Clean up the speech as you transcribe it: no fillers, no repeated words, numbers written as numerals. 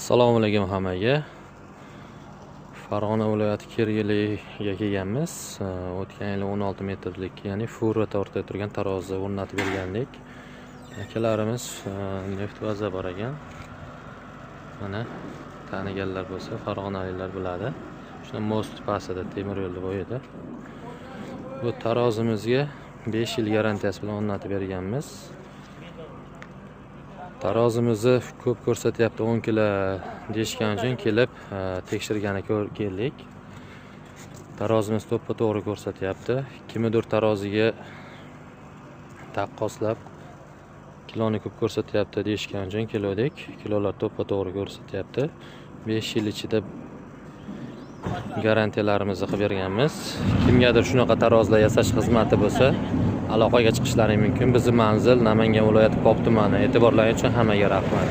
Assalomu alaykum hammaga. Farg'ona viloyati Kergeliga kelganmiz. O'tgan yili 16 metrlik, ya'ni fura tortida turgan tarozi o'rnatib bergandik. Akalarimiz neft vaza bor ekan. Mana taniganlar bo'lsa, farg'onaliklar biladi. Shuna most pasida temir yo'lda bo'yida. Bu tarozimizga 5 yil garantiyasi bilan o'rnatib berganmiz. Tarozimizni ko'p ko'rsatyapti, 10 kilo deyishgan uchun kelib tekshirgani keldik. Tarozimiz to'ppa-to'g'ri ko'rsatyapti. Kimnidir taroziga taqqoslab kiloni ko'p ko'rsatyapti deyishgan uchun keldik. Kilolar to'ppa-to'g'ri ko'rsatyapti. 5 yil ichida garantiyalarimizni qilib berganmiz. Kimgadir shunaqa tarozilar yasash xizmati bo'lsa, aloqaga chiqishlari mumkin. Bizning manzil Namangan viloyati Pop tumani. E'tiborlaringiz uchun hammaga rahmat.